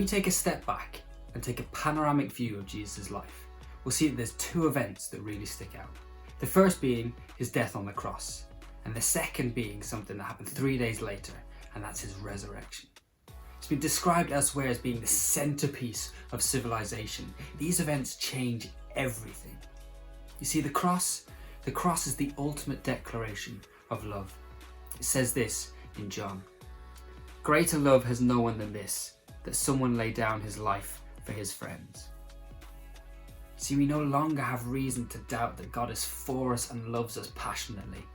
take a step back and take a panoramic view of Jesus' life, we'll see that there's two events that really stick out. The first being his death on the cross, and the second being something that happened 3 days later, and that's his resurrection. It's been described elsewhere as being the centerpiece of civilization. These events change everything. You see, the cross is the ultimate declaration of love. It says this in John: "Greater love has no one than this, that someone lay down his life for his friends." See, we no longer have reason to doubt that God is for us and loves us passionately.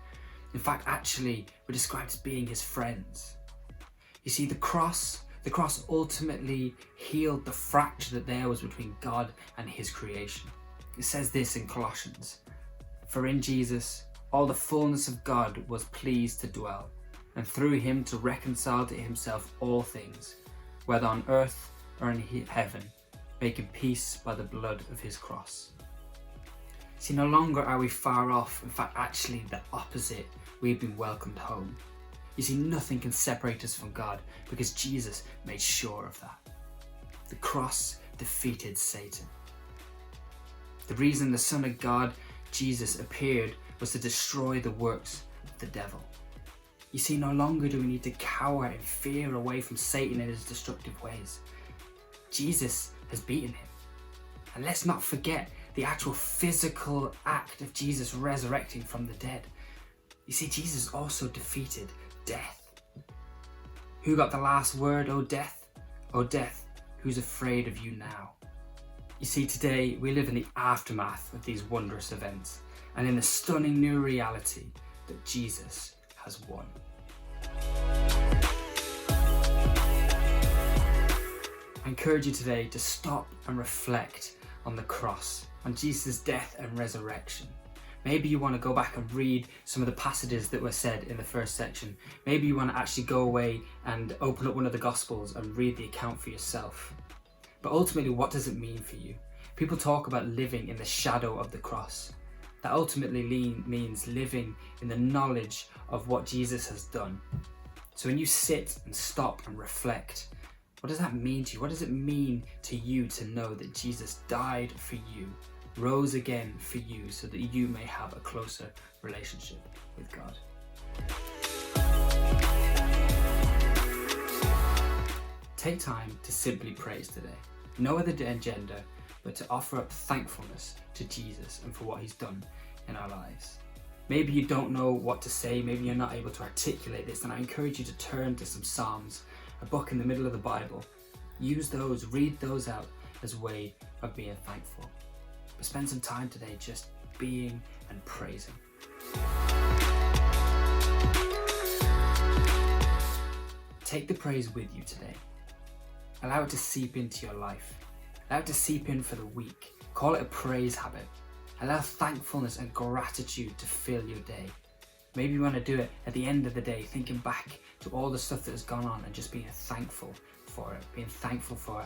In fact, actually, we're described as being his friends. You see, the cross ultimately healed the fracture that there was between God and his creation. It says this in Colossians: "For in Jesus, all the fullness of God was pleased to dwell, and through him to reconcile to himself all things, whether on earth or in heaven, making peace by the blood of his cross." See, no longer are we far off. In fact, actually the opposite. We've been welcomed home. You see, nothing can separate us from God because Jesus made sure of that. The cross defeated Satan. The reason the Son of God, Jesus, appeared was to destroy the works of the devil. You see, no longer do we need to cower in fear away from Satan and his destructive ways. Jesus has beaten him. And let's not forget the actual physical act of Jesus resurrecting from the dead. You see, Jesus also defeated death. Who got the last word, O death? O death, who's afraid of you now? You see, today we live in the aftermath of these wondrous events and in the stunning new reality that Jesus has won. I encourage you today to stop and reflect on the cross, on Jesus' death and resurrection. Maybe you want to go back and read some of the passages that were said in the first section. Maybe you want to actually go away and open up one of the Gospels and read the account for yourself. But ultimately, what does it mean for you? People talk about living in the shadow of the cross. That ultimately means living in the knowledge of what Jesus has done. So when you sit and stop and reflect, what does that mean to you? What does it mean to you to know that Jesus died for you, rose again for you, so that you may have a closer relationship with God? Take time to simply praise today. No other agenda, but to offer up thankfulness to Jesus and for what he's done in our lives. Maybe you don't know what to say, maybe you're not able to articulate this, and I encourage you to turn to some Psalms, a book in the middle of the Bible. Use those, read those out as a way of being thankful. But spend some time today just being and praising. Take the praise with you today. Allow it to seep into your life. Allow it to seep in for the week. Call it a praise habit. Allow thankfulness and gratitude to fill your day. Maybe you want to do it at the end of the day, thinking back to all the stuff that has gone on and just being thankful for it,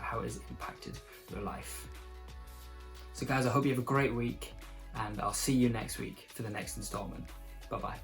how it has impacted your life. So guys, I hope you have a great week, and I'll see you next week for the next installment. Bye-bye.